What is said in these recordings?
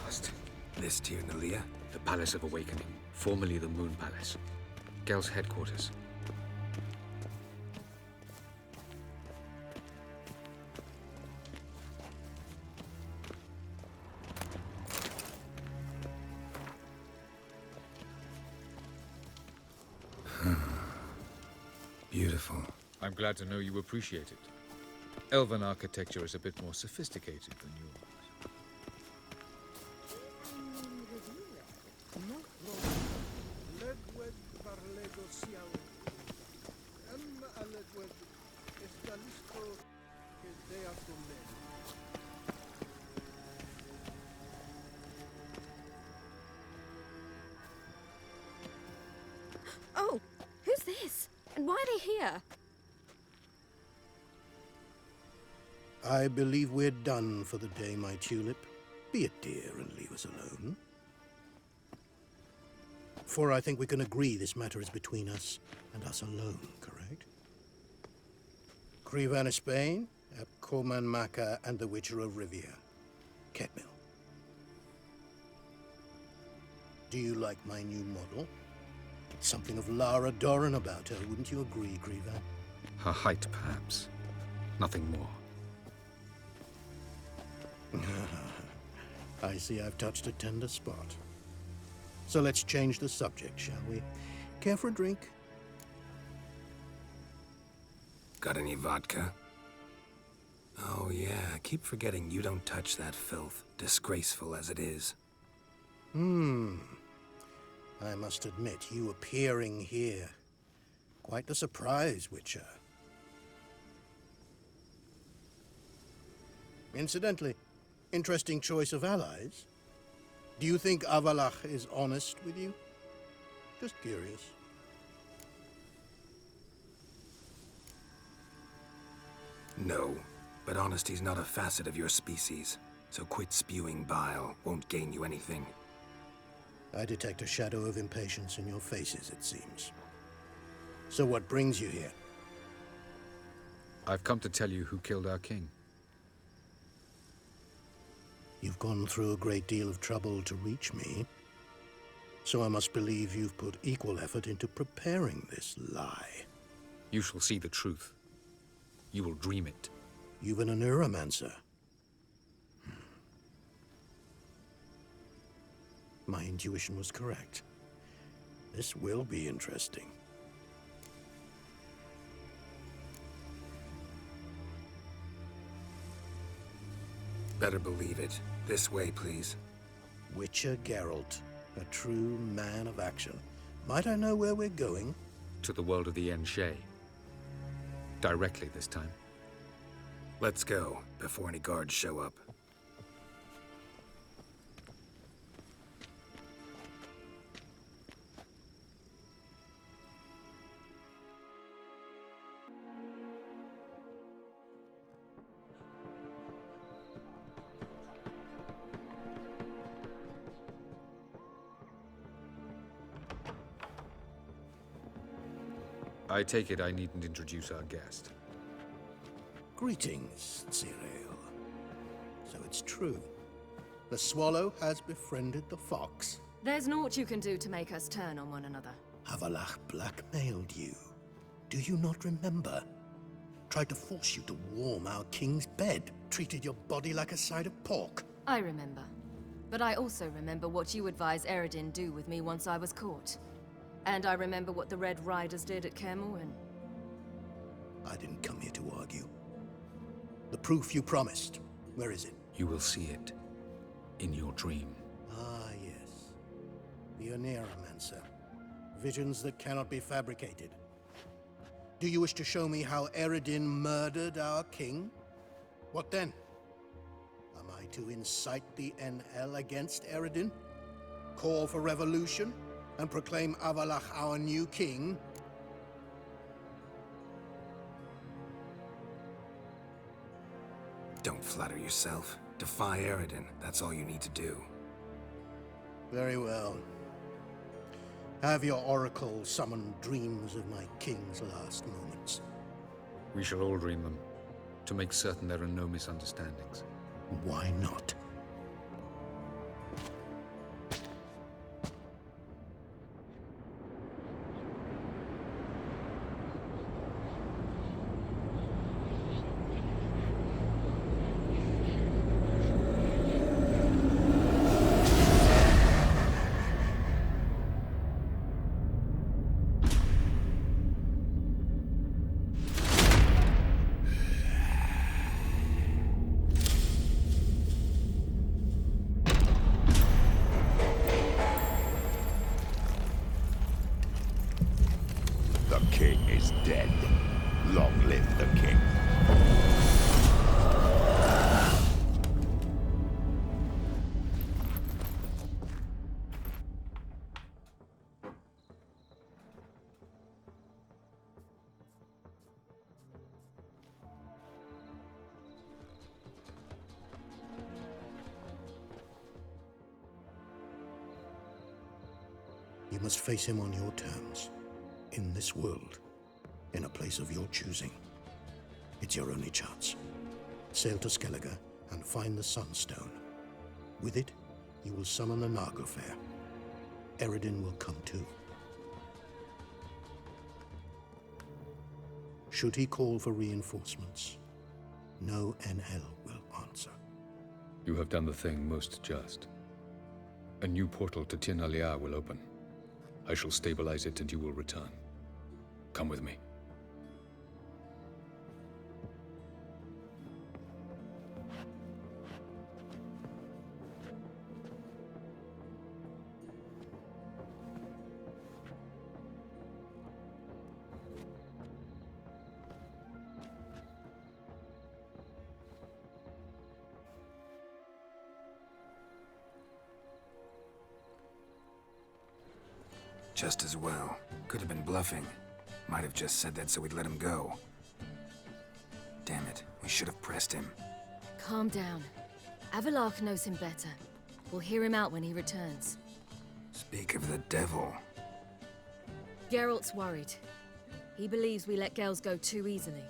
last. This Tir Nalia? The Palace of Awakening, formerly the Moon Palace. Gel's headquarters. Beautiful. I'm glad to know you appreciate it. Elven architecture is a bit more sophisticated than yours. Oh, who's this? And why are they here? I believe we're done for the day, my tulip. Be a dear and leave us alone. For I think we can agree this matter is between us and us alone, correct? Krivan Spain, Koman Maka, and the Witcher of Rivia. Ketmil. Do you like my new model? Something of Lara Doran about her, wouldn't you agree, Krivan? Her height, perhaps. Nothing more. I see I've touched a tender spot. So let's change the subject, shall we? Care for a drink? Got any vodka? Oh yeah, I keep forgetting you don't touch that filth, disgraceful as it is. I must admit, you appearing here. Quite the surprise, Witcher. Incidentally, interesting choice of allies. Do you think Avalach is honest with you? Just curious. No, but honesty's not a facet of your species, so quit spewing bile, won't gain you anything. I detect a shadow of impatience in your faces, it seems. So what brings you here? I've come to tell you who killed our king. You've gone through a great deal of trouble to reach me, so I must believe you've put equal effort into preparing this lie. You shall see the truth. You will dream it. You've been a neuromancer. My intuition was correct. This will be interesting. Better believe it. This way, please. Witcher Geralt, a true man of action. Might I know where we're going? To the world of the Enshe. Directly this time. Let's go, before any guards show up. I take it I needn't introduce our guest. Greetings, Cyril. So it's true. The swallow has befriended the fox. There's naught you can do to make us turn on one another. Avalach blackmailed you. Do you not remember? Tried to force you to warm our king's bed. Treated your body like a side of pork. I remember. But I also remember what you advised Eredin do with me once I was caught. And I remember what the Red Riders did at Kaer Morhen. I didn't come here to argue. The proof you promised, where is it? You will see it. In your dream. Ah, yes. The Oneiromancer. Visions that cannot be fabricated. Do you wish to show me how Eredin murdered our king? What then? Am I to incite the NL against Eredin? Call for revolution? And proclaim Avalach our new king? Don't flatter yourself. Defy Eredin, that's all you need to do. Very well. Have your oracle summon dreams of my king's last moments. We shall all dream them, to make certain there are no misunderstandings. Why not? is dead. Long live the king. You must face him on your terms. In this world. In a place of your choosing. It's your only chance. Sail to Skellige and find the Sunstone. With it, you will summon the Nagelfair. Eredin will come too. Should he call for reinforcements, no NL will answer. You have done the thing most just. A new portal to Tirnalia will open. I shall stabilize it and you will return. Come with me. Just as well. Could have been bluffing. Might have just said that so we'd let him go. Damn it, we should have pressed him. Calm down. Avalark knows him better. We'll hear him out when he returns. Speak of the devil. Geralt's worried. He believes we let girls go too easily.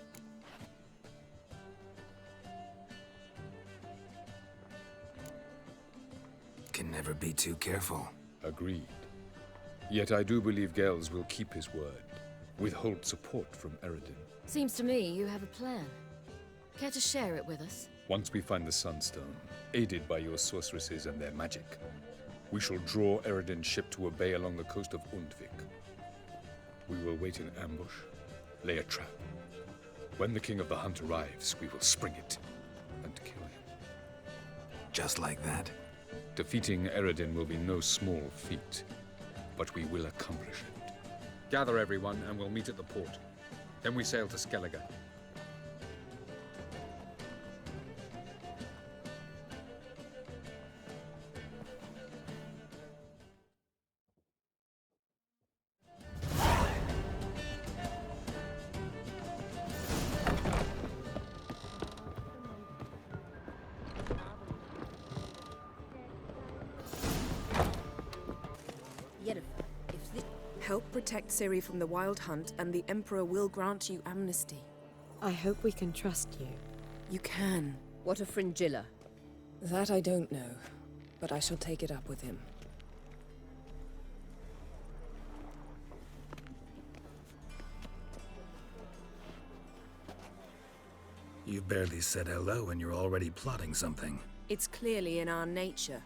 Can never be too careful. Agreed. Yet I do believe Gels will keep his word. Withhold support from Eredin. Seems to me you have a plan. Care to share it with us? Once we find the Sunstone, aided by your sorceresses and their magic, we shall draw Eredin's ship to a bay along the coast of Undvik. We will wait in ambush, lay a trap. When the King of the Hunt arrives, we will spring it and kill him. Just like that? Defeating Eredin will be no small feat, but we will accomplish it. Gather everyone and we'll meet at the port. Then we sail to Skellige. Help protect Ciri from the Wild Hunt, and the Emperor will grant you amnesty. I hope we can trust you. You can. What of Fringilla? That I don't know, but I shall take it up with him. You've barely said hello and you're already plotting something. It's clearly in our nature.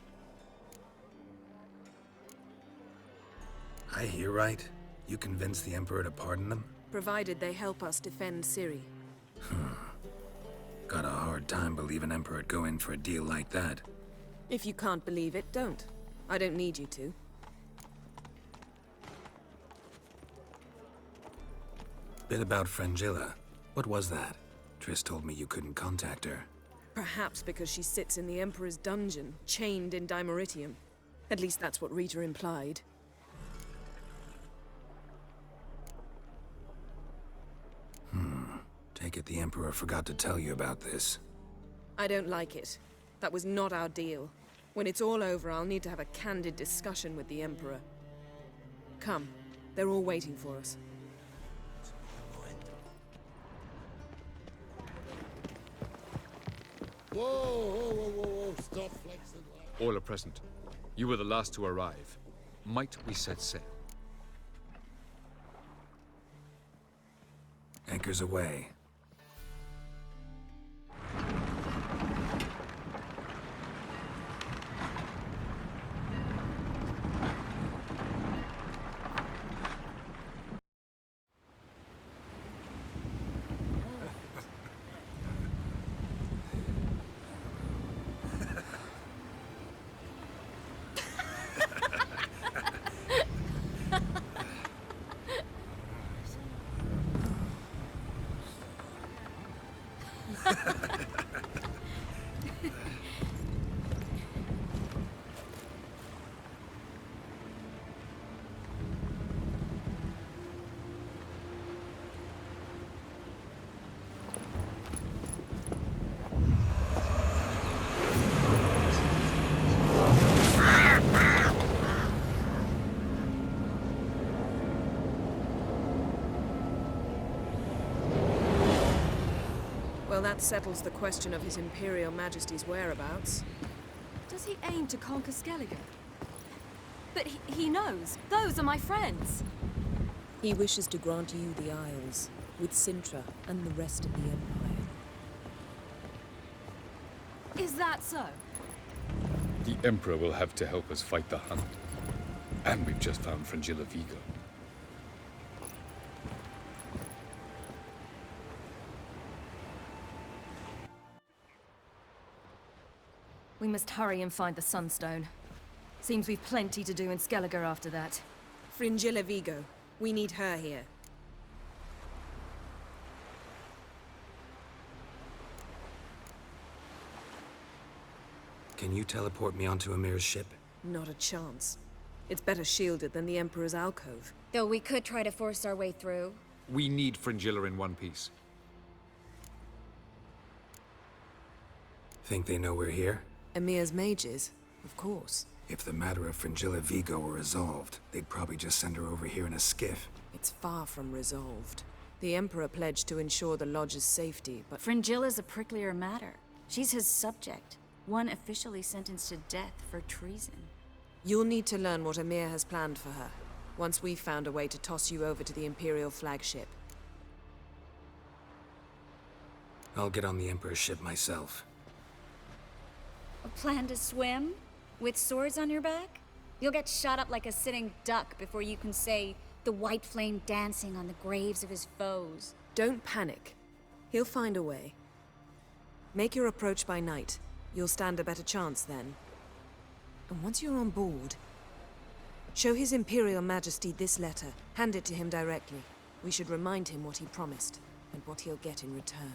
I hear right. You convinced the Emperor to pardon them? Provided they help us defend Ciri. Got a hard time believing Emperor'd go in for a deal like that. If you can't believe it, don't. I don't need you to. Bit about Fringilla. What was that? Triss told me you couldn't contact her. Perhaps because she sits in the Emperor's dungeon, chained in Dimeritium. At least that's what Rita implied. Take it the Emperor forgot to tell you about this. I don't like it. That was not our deal. When it's all over, I'll need to have a candid discussion with the Emperor. Come. They're all waiting for us. Whoa, stop flexing. All are present. You were the last to arrive. Might we set sail? Anchors away. That settles the question of His Imperial Majesty's whereabouts. Does he aim to conquer Skellige? But he knows. Those are my friends. He wishes to grant you the Isles, with Sintra and the rest of the Empire. Is that so? The Emperor will have to help us fight the Hunt. And we've just found Fringilla Vigo. We must hurry and find the Sunstone. Seems we've plenty to do in Skellige after that. Fringilla Vigo. We need her here. Can you teleport me onto Amir's ship? Not a chance. It's better shielded than the Emperor's alcove. Though we could try to force our way through. We need Fringilla in one piece. Think they know we're here? Emir's mages, of course. If the matter of Fringilla Vigo were resolved, they'd probably just send her over here in a skiff. It's far from resolved. The Emperor pledged to ensure the Lodge's safety, but Fringilla's a pricklier matter. She's his subject, one officially sentenced to death for treason. you'll need to learn what Emir has planned for her, once we've found a way to toss you over to the Imperial flagship. I'll get on the Emperor's ship myself. A plan to swim? With swords on your back? You'll get shot up like a sitting duck before you can say the white flame dancing on the graves of his foes. Don't panic. He'll find a way. Make your approach by night. You'll stand a better chance then. And once you're on board, show His Imperial Majesty this letter. Hand it to him directly. We should remind him what he promised, and what he'll get in return.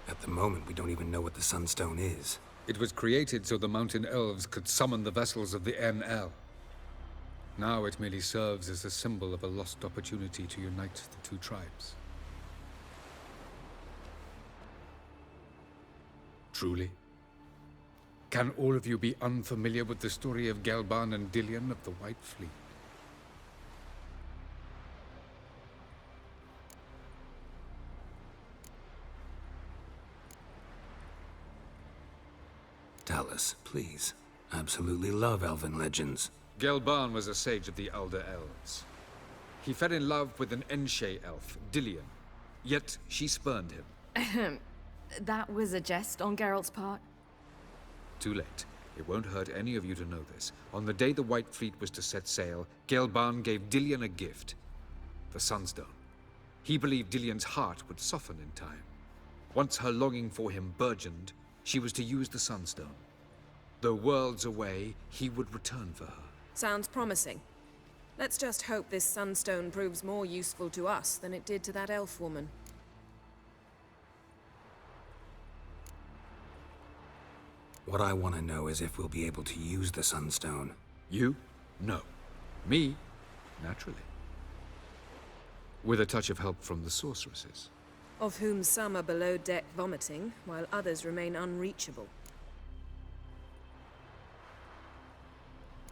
At the moment, we don't even know what the Sunstone is. It was created so the Mountain Elves could summon the vessels of the NL. Now it merely serves as a symbol of a lost opportunity to unite the two tribes. Truly? Can all of you be unfamiliar with the story of Gelban and Dillion of the White Fleet? Tell us, please. Absolutely love elven legends. Gelban was a sage of the Elder Elves. He fell in love with an Enshe elf, Dillion. Yet she spurned him. That was a jest on Geralt's part. Too late. It won't hurt any of you to know this. On the day the White Fleet was to set sail, Gelban gave Dillion a gift. The Sunstone. He believed Dillion's heart would soften in time. Once her longing for him burgeoned, she was to use the Sunstone. Though worlds away, he would return for her. Sounds promising. Let's just hope this Sunstone proves more useful to us than it did to that elf woman. What I want to know is if we'll be able to use the Sunstone. You? No. Me? Naturally. With a touch of help from the sorceresses. Of whom some are below deck vomiting, while others remain unreachable.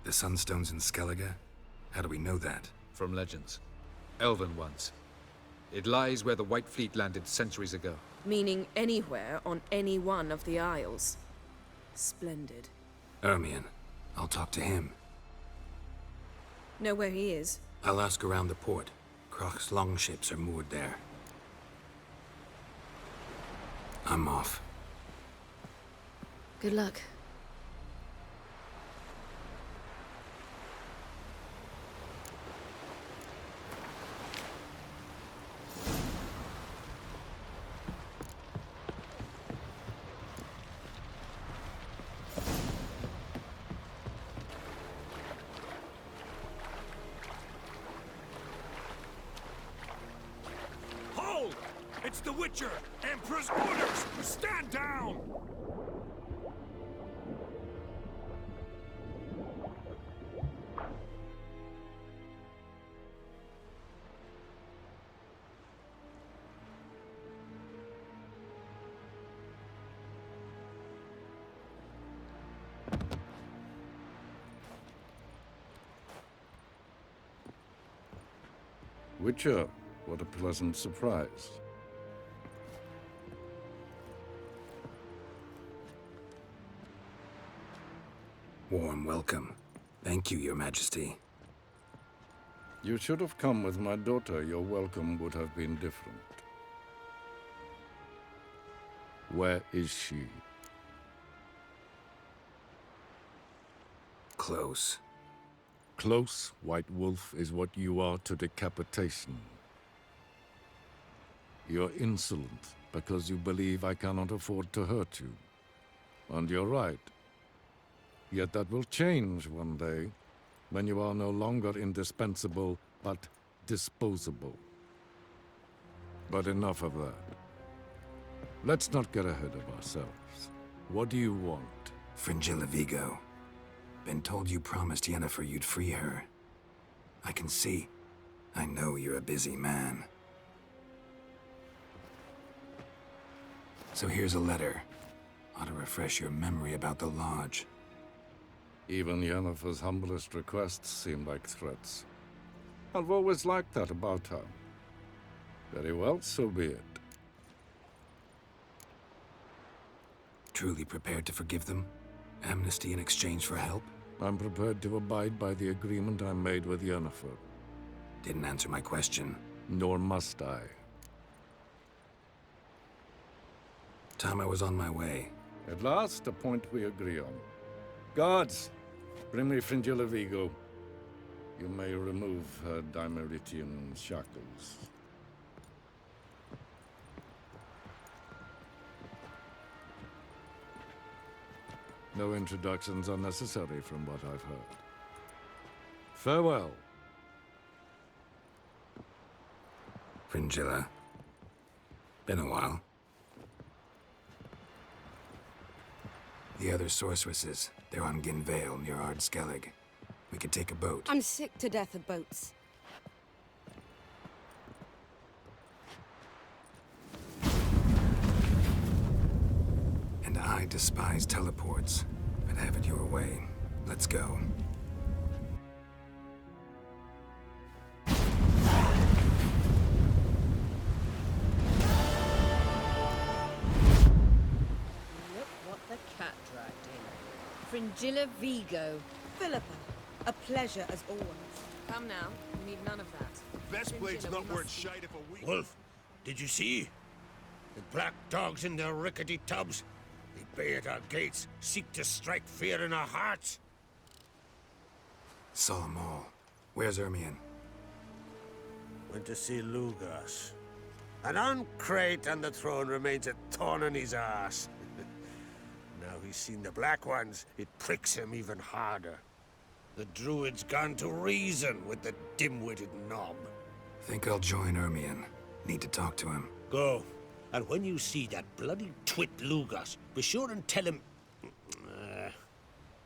The Sunstone's in Skellige? How do we know that? From legends. Elven ones. It lies where the White Fleet landed centuries ago. Meaning anywhere on any one of the Isles. Splendid. Ermion. I'll talk to him. Know where he is? I'll ask around the port. Croc's longships are moored there. I'm off. Good luck. Hold! It's the Witcher! Emperor's orders! Stand down! Witcher, What a pleasant surprise. Warm welcome. Thank you, Your Majesty. You should have come with my daughter. Your welcome would have been different. Where is she? Close. Close, White Wolf, is what you are to decapitation. You're insolent because you believe I cannot afford to hurt you. And you're right. Yet that will change one day, when you are no longer indispensable, but disposable. But enough of that. Let's not get ahead of ourselves. What do you want? Fringilla Vigo. Been told you promised Yennefer you'd free her. I can see. I know you're a busy man. So here's a letter. Ought to refresh your memory about the Lodge. Even Yennefer's humblest requests seem like threats. I've always liked that about her. Very well, so be it. Truly prepared to forgive them? Amnesty in exchange for help? I'm prepared to abide by the agreement I made with Yennefer. Didn't answer my question. Nor must I. Time I was on my way. At last, a point we agree on. Guards, bring me Fringilla Vigo. You may remove her Dimeritian shackles. No introductions are necessary from what I've heard. Farewell. Fringilla. Been a while. The other sorceresses, they're on Ginvale near Ardskellig. We could take a boat. I'm sick to death of boats. And I despise teleports, but have it your way. Let's go. Look what the cat dragged in. Fringilla Vigo. Philippa, a pleasure as always. Come now, we need none of that. Best blade's not worth shite if a week. Wolf, did you see? The black dogs in their rickety tubs. They bay at our gates, seek to strike fear in our hearts. Saw 'em all. Where's Ermion? Went to see Lugas. An uncrate on the throne remains a thorn in his ass. Now he's seen the Black Ones, it pricks him even harder. The Druid's gone to reason with the dim-witted knob. Think I'll join Ermion. Need to talk to him. Go. And when you see that bloody twit Lugas, be sure and tell him...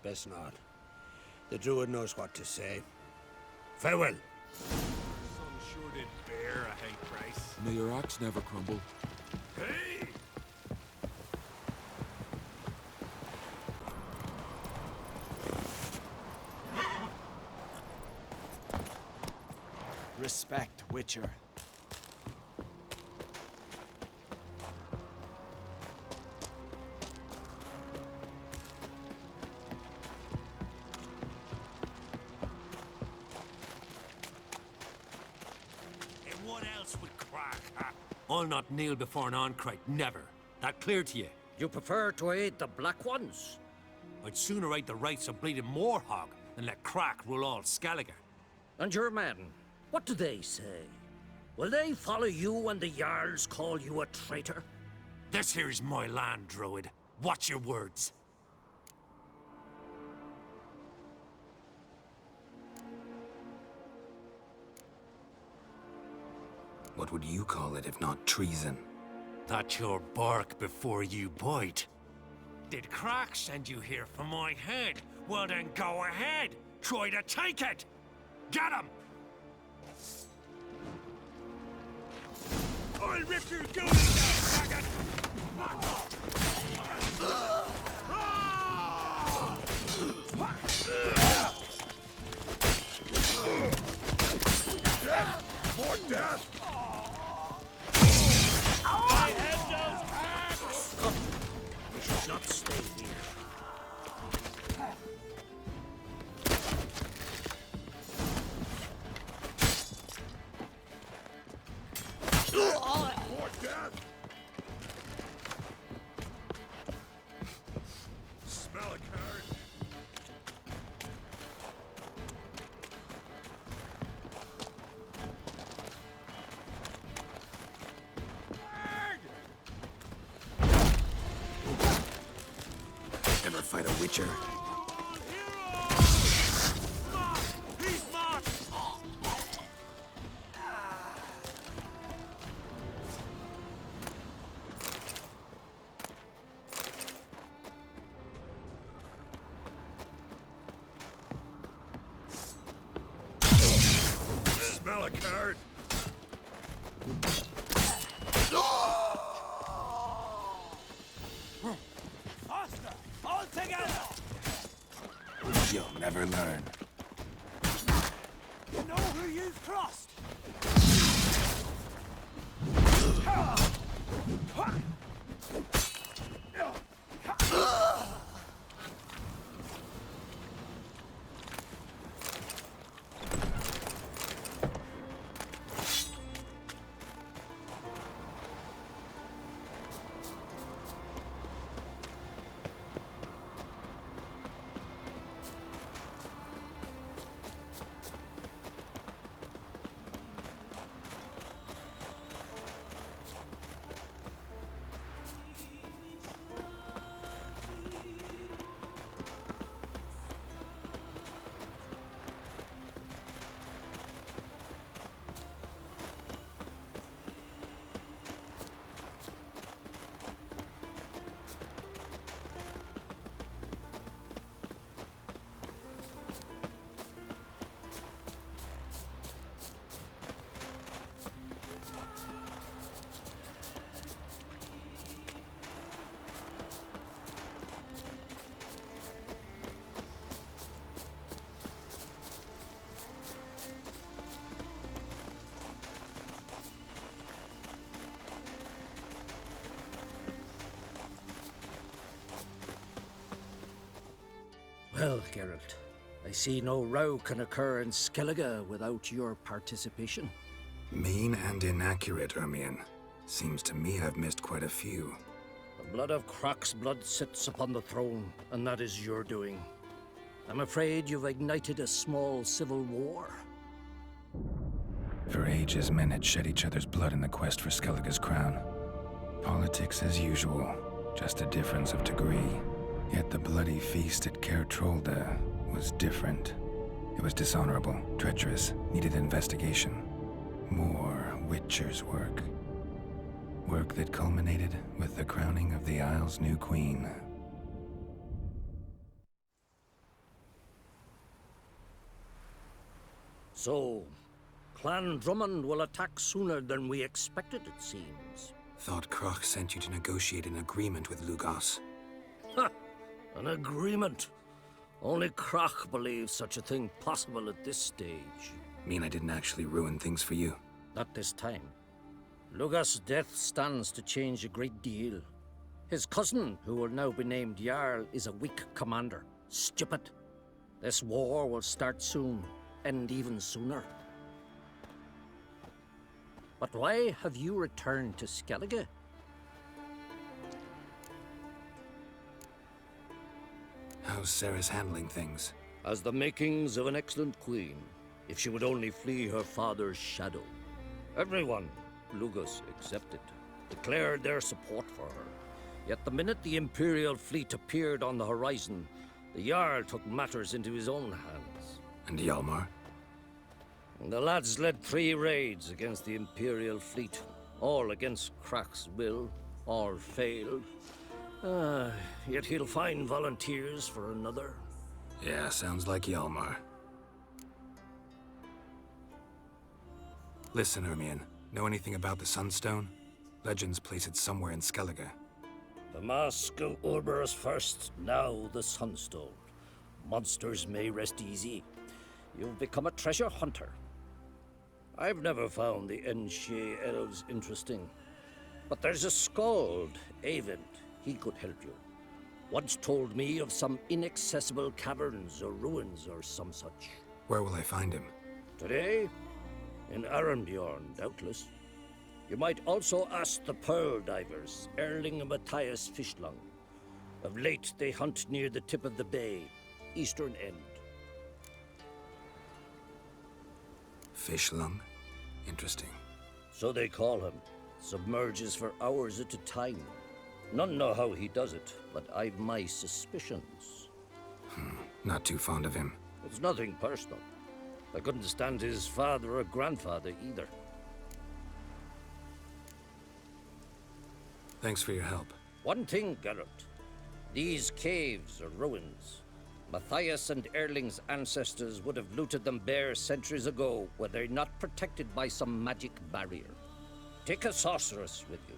best not. The Druid knows what to say. Farewell. Some sure did bear a high price. May your axe never crumble. Hey! Respect, Witcher. I'll not kneel before an Oncrite, never. That clear to you? You prefer to aid the Black Ones? I'd sooner aid the rights of bleeding Moorhog than let Crack rule all Skellige. And your men, what do they say? Will they follow you when the Jarls call you a traitor? This here's my land, Druid. Watch your words. What would you call it if not treason? That's your bark before you bite. Did Crack send you here for my head? Well then go ahead. Try to take it. Get him! I'll rip your goat out, faggot! Death! More death! ever fight a Witcher? Smell a card? Faster! All together! You'll never learn. You know who you've crossed! Well, Geralt, I see no row can occur in Skellige without your participation. Mean and inaccurate, Ermion. Seems to me I've missed quite a few. The blood of Croc's blood sits upon the throne, and that is your doing. I'm afraid you've ignited a small civil war. For ages, men had shed each other's blood in the quest for Skellige's crown. Politics as usual, just a difference of degree. Yet the bloody feast at Caer Trolda was different. It was dishonorable, treacherous, needed investigation. More Witcher's work. Work that culminated with the crowning of the Isle's new queen. So, Clan Drummond will attack sooner than we expected, it seems. Thought Croc sent you to negotiate an agreement with Lugos. Ha! An agreement. Only Croc believes such a thing possible at this stage. Mean I didn't actually ruin things for you? Not this time. Lugos' death stands to change a great deal. His cousin, who will now be named Jarl, is a weak commander. Stupid. This war will start soon, end even sooner. But why have you returned to Skellige? How's Sarah's handling things? Has the makings of an excellent queen, if she would only flee her father's shadow. Everyone, Lugos excepted, declared their support for her. Yet the minute the Imperial fleet appeared on the horizon, the Jarl took matters into his own hands. And Hjalmar? The lads led 3 raids against the Imperial fleet, all against Croc's will, all failed. Yet he'll find volunteers for another. Yeah, sounds like Hjalmar. Listen, Ermion, know anything about the Sunstone? Legends place it somewhere in Skellige. The Mask of Orberus first, now the Sunstone. Monsters may rest easy. You've become a treasure hunter. I've never found the Enshe elves interesting. But there's a skald, Avent. He could help you. Once told me of some inaccessible caverns or ruins or some such. Where will I find him? Today? In Arendbjorn, doubtless. You might also ask the Pearl Divers, Erling and Matthias Fishlung. Of late, they hunt near the tip of the bay, eastern end. Fishlung? Interesting. So they call him. Submerges for hours at a time. None know how he does it, but I've my suspicions. Not too fond of him. It's nothing personal. I couldn't stand his father or grandfather either. Thanks for your help. One thing, Geralt. These caves are ruins. Matthias and Erling's ancestors would have looted them bare centuries ago were they not protected by some magic barrier. Take a sorceress with you.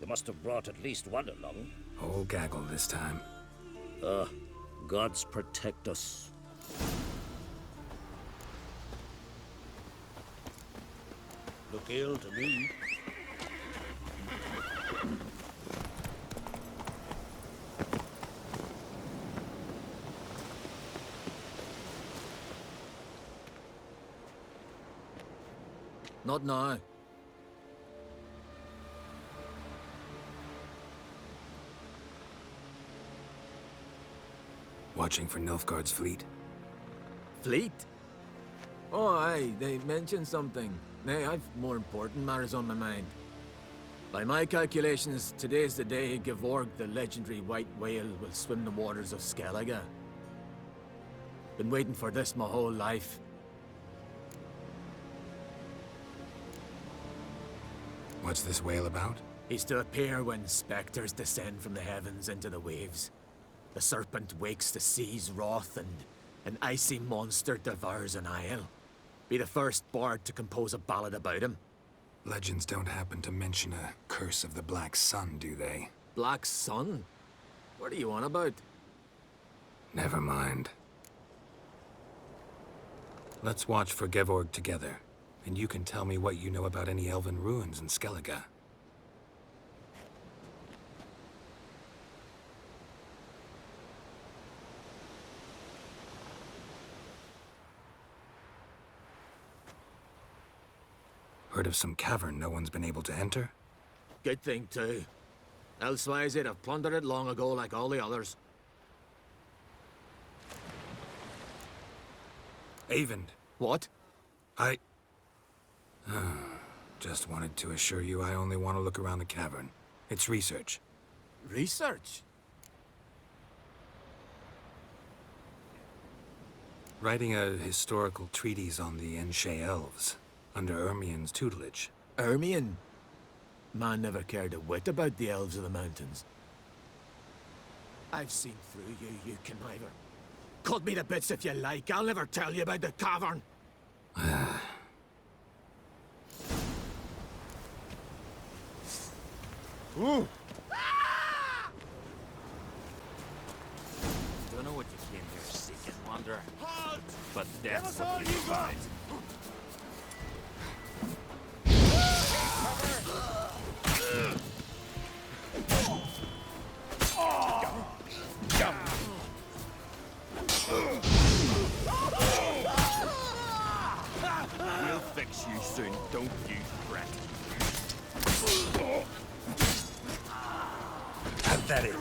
You must have brought at least one along. Whole gaggle this time. Gods protect us. Look ill to me. Not now. Watching for Nilfgaard's fleet. Fleet? Oh, aye, they mentioned something. Nay, I've more important matters on my mind. By my calculations, today's the day Gevorg, the legendary white whale, will swim the waters of Skellige. Been waiting for this my whole life. What's this whale about? He's to appear when specters descend from the heavens into the waves. The serpent wakes the sea's wrath, and an icy monster devours an isle. Be the first bard to compose a ballad about him. Legends don't happen to mention a curse of the Black Sun, do they? Black Sun? What are you on about? Never mind. Let's watch for Gevorg together, and you can tell me what you know about any elven ruins in Skellige. Heard of some cavern no one's been able to enter? Good thing, too. Elsewise, they'd have plundered it long ago like all the others. Eyvind. What? Just wanted to assure you I only want to look around the cavern. It's research. Research? Writing a historical treatise on the Enshe elves, under Ermien's tutelage. Ermien? Man never cared a whit about the elves of the mountains. I've seen through you, you conniver. Cut me to bits if you like, I'll never tell you about the cavern. Ooh. Don't know what you came here seeking, wanderer. Halt! But that's all what you you got! find. We'll fix you soon, don't you fret. Pathetic.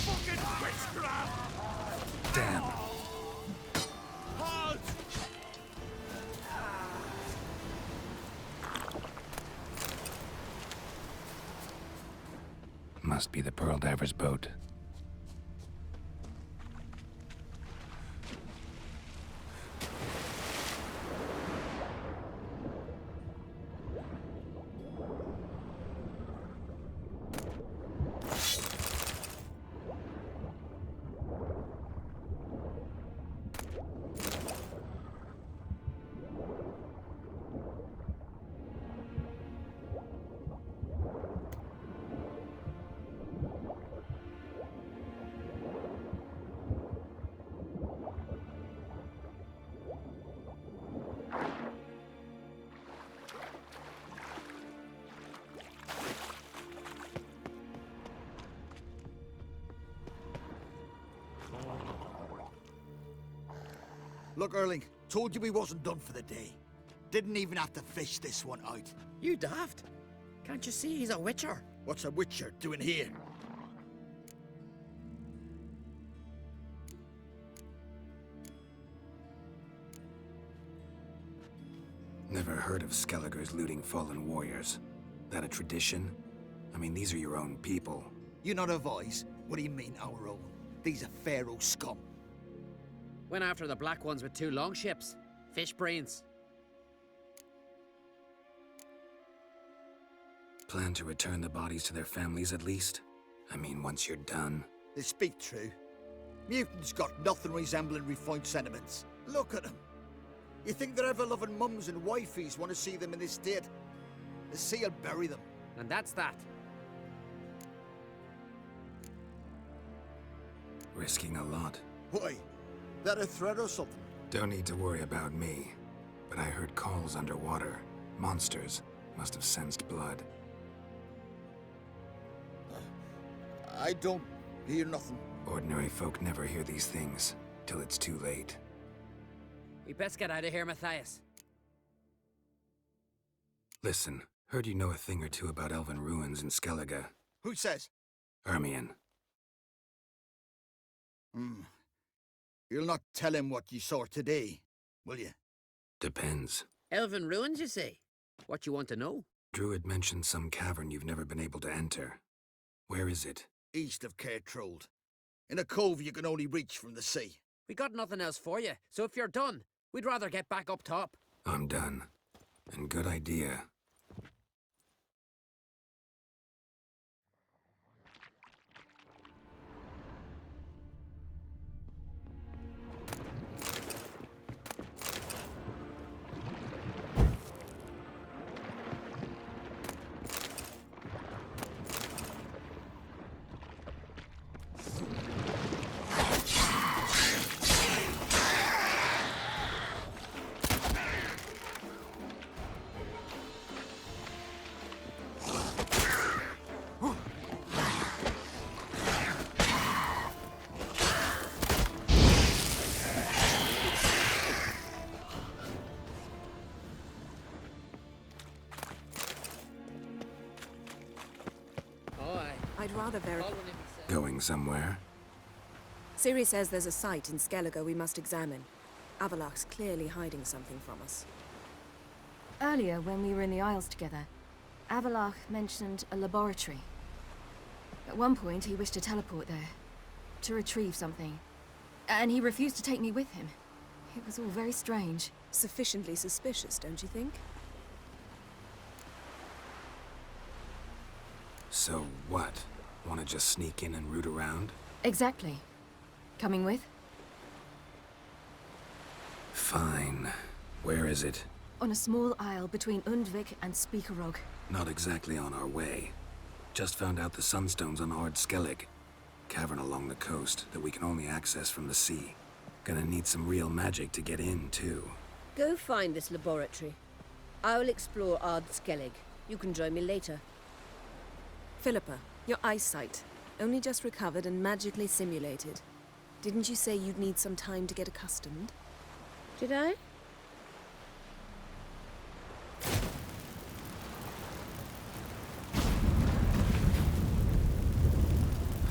Fucking witchcraft! Damn. Halt! Must be the Pearl Diver's boat. Look, Erling, told you we wasn't done for the day. Didn't even have to fish this one out. You daft. Can't you see he's a witcher? What's a witcher doing here? Never heard of Skellige's looting fallen warriors. That a tradition? I mean, these are your own people. You not advise? What do you mean, our own? These are Pharaoh scum. Went after the black ones with 2 longships. Fish brains. Plan to return the bodies to their families at least? I mean, once you're done. They speak true. Mutants got nothing resembling refined sentiments. Look at them. You think their ever-loving mums and wifeys want to see them in this state? The sea will bury them. And that's that. Risking a lot. Why? That a threat or something? Don't need to worry about me. But I heard calls underwater. Monsters must have sensed blood. I don't hear nothing. Ordinary folk never hear these things, till it's too late. We best get out of here, Matthias. Listen, heard you know a thing or two about elven ruins in Skellige. Who says? Hermione. You'll not tell him what you saw today, will you? Depends. Elven ruins, you say? What you want to know? Druid mentioned some cavern you've never been able to enter. Where is it? East of Cairtrold. In a cove you can only reach from the sea. We got nothing else for you, so if you're done, we'd rather get back up top. I'm done. And good idea. I'd rather verify. Going somewhere? Ciri says there's a site in Skellige we must examine. Avalach's clearly hiding something from us. Earlier, when we were in the Isles together, Avalach mentioned a laboratory. At one point, he wished to teleport there, to retrieve something. And he refused to take me with him. It was all very strange. Sufficiently suspicious, don't you think? So what? Want to just sneak in and root around? Exactly. Coming with? Fine. Where is it? On a small isle between Undvik and Speakerog. Not exactly on our way. Just found out the sunstones on Ard Skellig. Cavern along the coast that we can only access from the sea. Gonna need some real magic to get in, too. Go find this laboratory. I'll explore Ard Skellig. You can join me later. Philippa, your eyesight. Only just recovered and magically simulated. Didn't you say you'd need some time to get accustomed? Did I?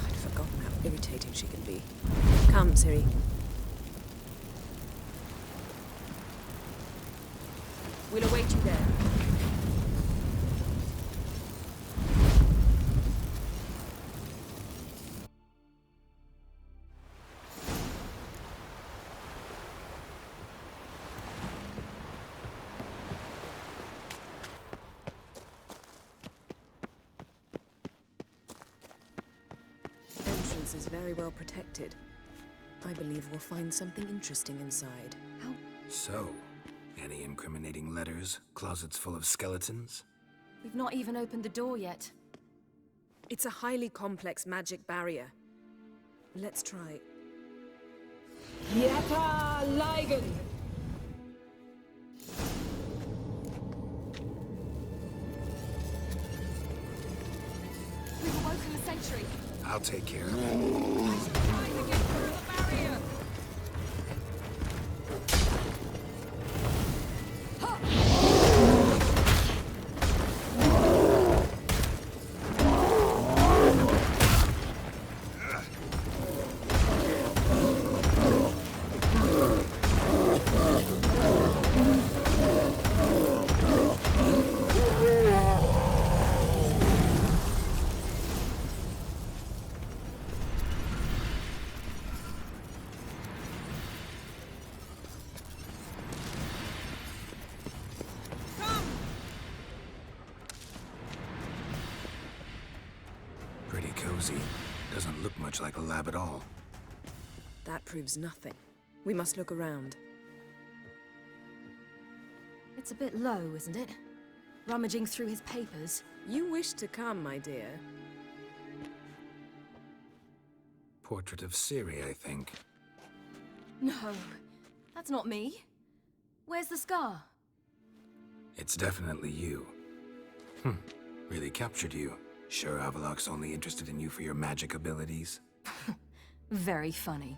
I'd forgotten how irritating she can be. Come, Ciri. We'll await you there. Is very well protected. I believe we'll find something interesting inside. How? So, any incriminating letters? Closets full of skeletons? We've not even opened the door yet. It's a highly complex magic barrier. Let's try. Yata Ligen! We've awoken the sentry. I'll take care of it. Trying to get through the barrier. cozy. Doesn't look much like a lab at all. That proves nothing. We must look around. It's a bit low, isn't it? Rummaging through his papers. You wish to come, my dear. Portrait of Ciri, I think. No, that's not me. Where's the scar? It's definitely you. Really captured you. Sure Avaloch's only interested in you for your magic abilities? Very funny.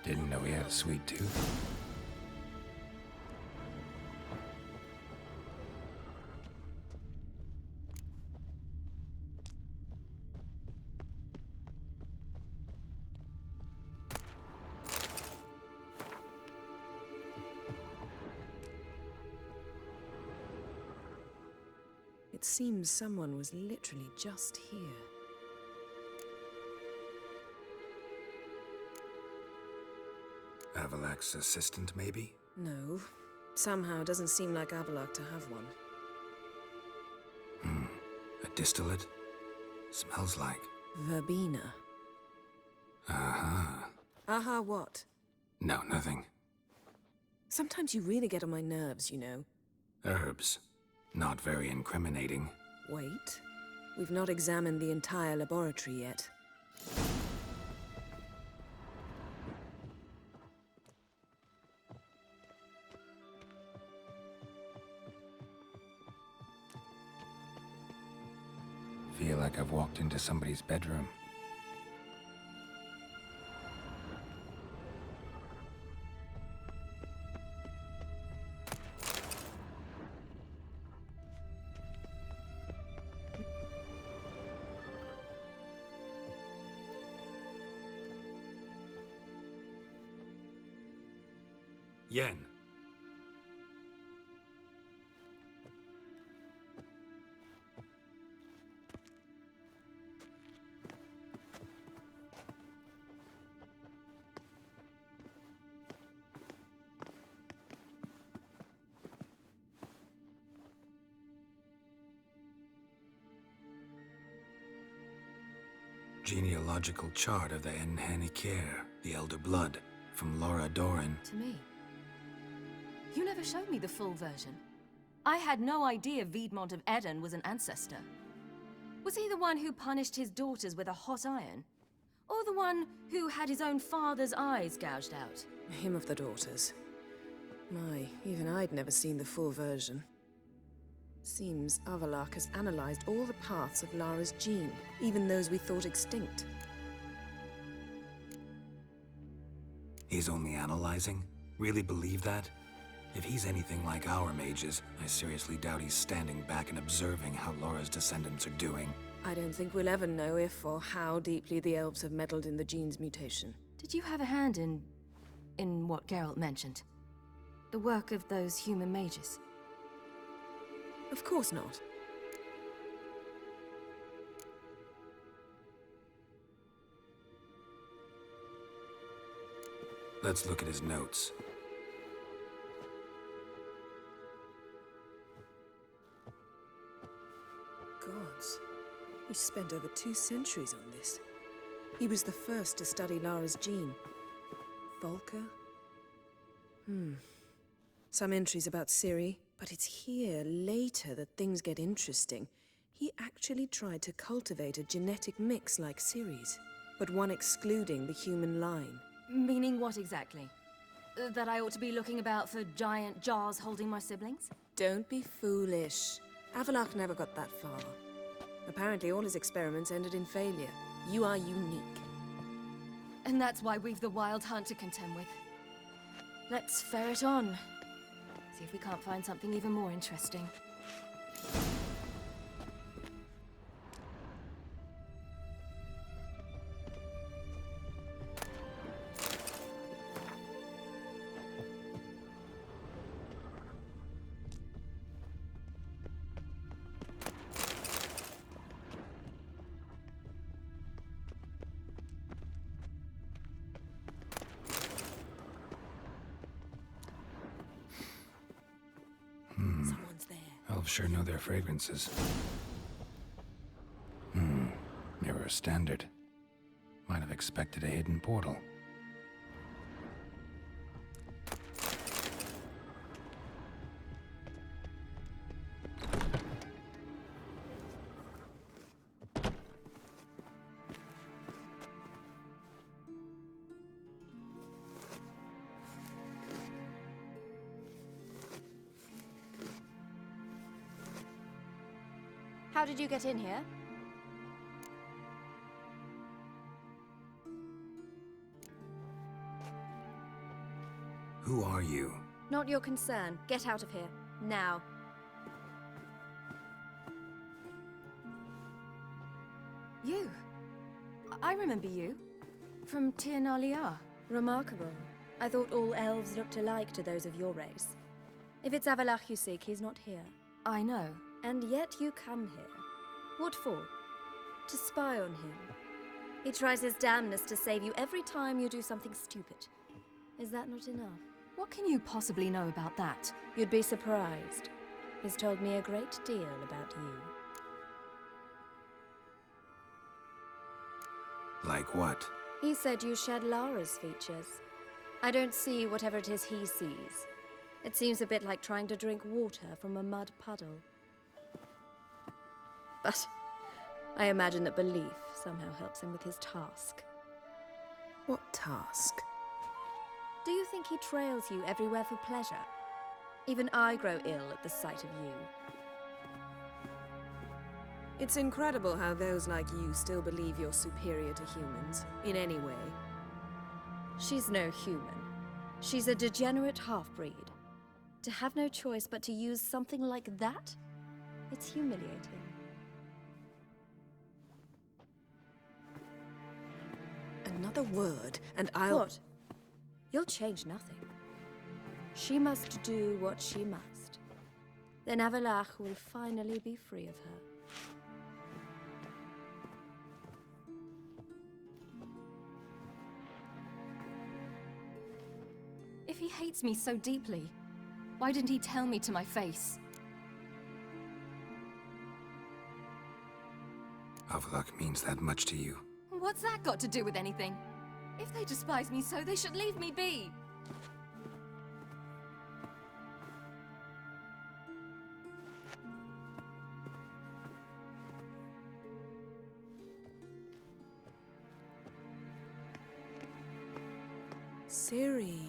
Didn't know he had a sweet tooth. It seems someone was literally just here. Avaloch's assistant, maybe? No. Somehow it doesn't seem like Avaloch to have one. A distillate? Smells like... Verbena. Aha. Aha what? No, nothing. Sometimes you really get on my nerves, you know. Herbs. Not very incriminating. Wait. We've not examined the entire laboratory yet. Feel like I've walked into somebody's bedroom. Yen. Genealogical chart of the Enhanikir, the Elder Blood, from Laura Doran. To me. You never showed me the full version. I had no idea Viedmont of Eredin was an ancestor. Was he the one who punished his daughters with a hot iron? Or the one who had his own father's eyes gouged out? Him of the daughters. My, even I'd never seen the full version. Seems Avaloch has analyzed all the paths of Lara's gene, even those we thought extinct. He's only analyzing? Really believe that? If he's anything like our mages, I seriously doubt he's standing back and observing how Laura's descendants are doing. I don't think we'll ever know if or how deeply the elves have meddled in the gene's mutation. Did you have a hand in what Geralt mentioned? The work of those human mages? Of course not. Let's look at his notes. Gods. He spent over 2 centuries on this. He was the first to study Lara's gene. Volker? Some entries about Ciri, but it's here, later, that things get interesting. He actually tried to cultivate a genetic mix like Ciri's, but one excluding the human line. Meaning what exactly? That I ought to be looking about for giant jars holding my siblings? Don't be foolish. Avaloch never got that far. Apparently all his experiments ended in failure. You are unique. And that's why we've the Wild Hunt to contend with. Let's ferret on. See if we can't find something even more interesting. elves sure know their fragrances. Mirror standard. Might have expected a hidden portal. How did you get in here? Who are you? Not your concern. Get out of here. Now. You. I remember you. From Tir Nalia. Remarkable. I thought all elves looked alike to those of your race. If it's Avalach you seek, he's not here. I know. And yet you come here. What for? To spy on him. He tries his damnedest to save you every time you do something stupid. Is that not enough? What can you possibly know about that? You'd be surprised. He's told me a great deal about you. Like what? He said you shared Lara's features. I don't see whatever it is he sees. It seems a bit like trying to drink water from a mud puddle. But I imagine that belief somehow helps him with his task. What task? Do you think he trails you everywhere for pleasure? Even I grow ill at the sight of you. It's incredible how those like you still believe you're superior to humans, in any way. She's no human. She's a degenerate half-breed. To have no choice but to use something like that? It's humiliating. Another word, and I'll... What? You'll change nothing. She must do what she must. Then Avalach will finally be free of her. If he hates me so deeply, why didn't he tell me to my face? Avalach means that much to you. What's that got to do with anything? If they despise me so, they should leave me be. Ciri.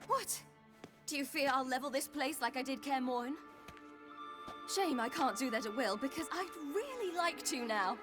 What? Do you fear I'll level this place like I did Kaer Morhen? Shame I can't do that at will, because I'd really like to now.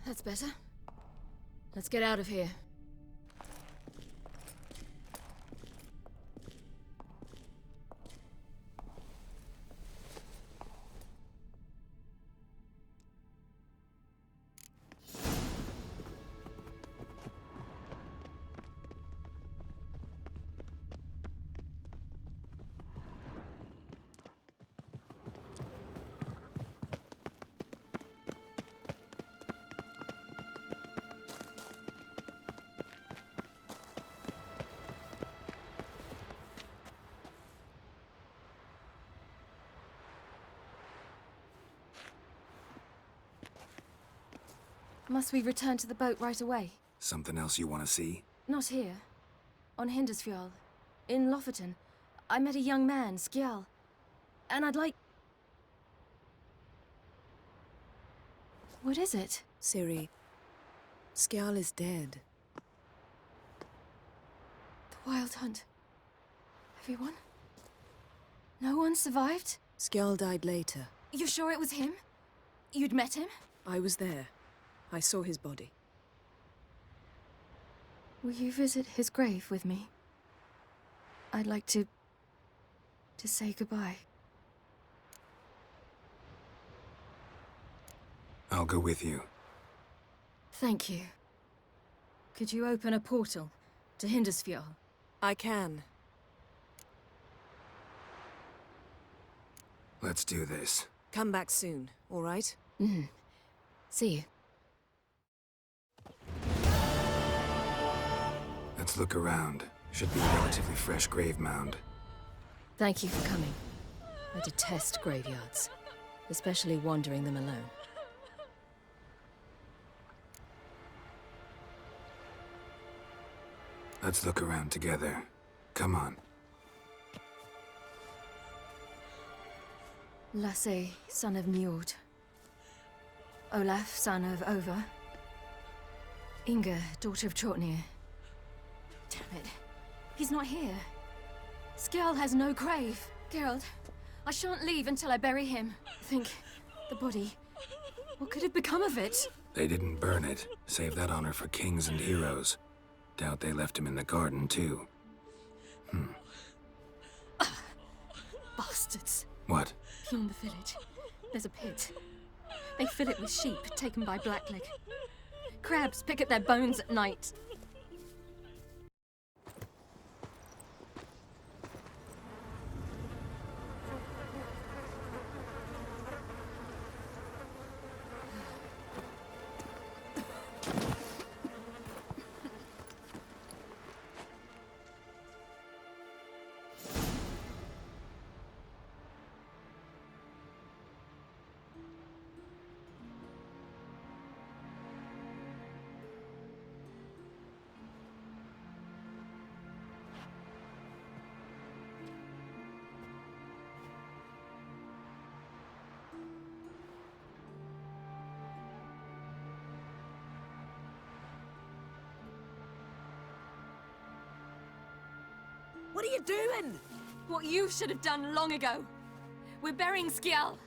That's better. Let's get out of here. Must we return to the boat right away? Something else you want to see? Not here. On Hindersfjall. In Lofoten. I met a young man, Skjal. And I'd like... What is it? Ciri, Skjal is dead. The Wild Hunt. Everyone? No one survived? Skjal died later. You're sure it was him? You'd met him? I was there. I saw his body. Will you visit his grave with me? I'd like to say goodbye. I'll go with you. Thank you. Could you open a portal to Hindersfjall? I can. Let's do this. Come back soon, all right? See you. Let's look around. Should be a relatively fresh grave mound. Thank you for coming. I detest graveyards, especially wandering them alone. Let's look around together. Come on. Lasse, son of Njord. Olaf, son of Over. Inga, daughter of Trotnir. Damn it. He's not here. Skjal has no grave. Geralt, I shan't leave until I bury him. Think, the body. What could have become of it? They didn't burn it. Save that honor for kings and heroes. Doubt they left him in the garden, too. Bastards. What? Beyond the village, there's a pit. They fill it with sheep taken by Blackleg. Crabs pick at their bones at night. What are you doing? What you should have done long ago. We're burying Skjal.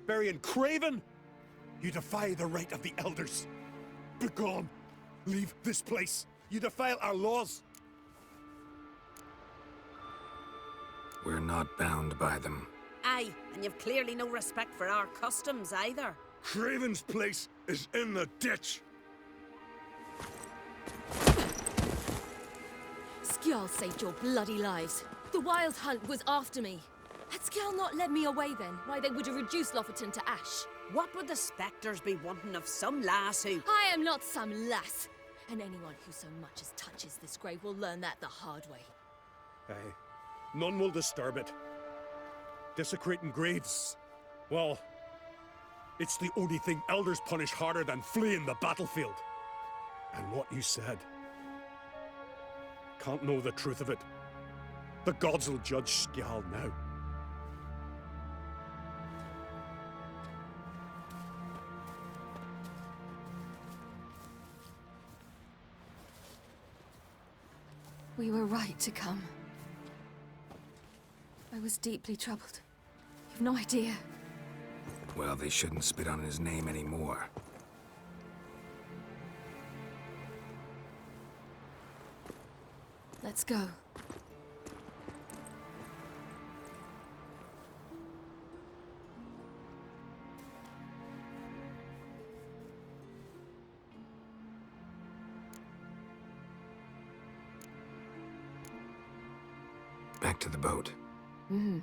Burying Craven? You defy the right of the elders. Begone. Leave this place. You defile our laws. We're not bound by them. Aye, and you've clearly no respect for our customs either. Craven's place is in the ditch. Skjal saved your bloody lives. The Wild Hunt was after me. Had Skjal not led me away then, why they would have reduced Lofoten to ash. What would the spectres be wanting of some lass who... I am not some lass. And anyone who so much as touches this grave will learn that the hard way. Aye. None will disturb it. Desecrating graves. Well, it's the only thing elders punish harder than fleeing the battlefield. And what you said. Can't know the truth of it. The gods will judge Skjal now. We were right to come. I was deeply troubled. You've no idea. Well, they shouldn't spit on his name anymore. Let's go. Back to the boat. Mm-hmm.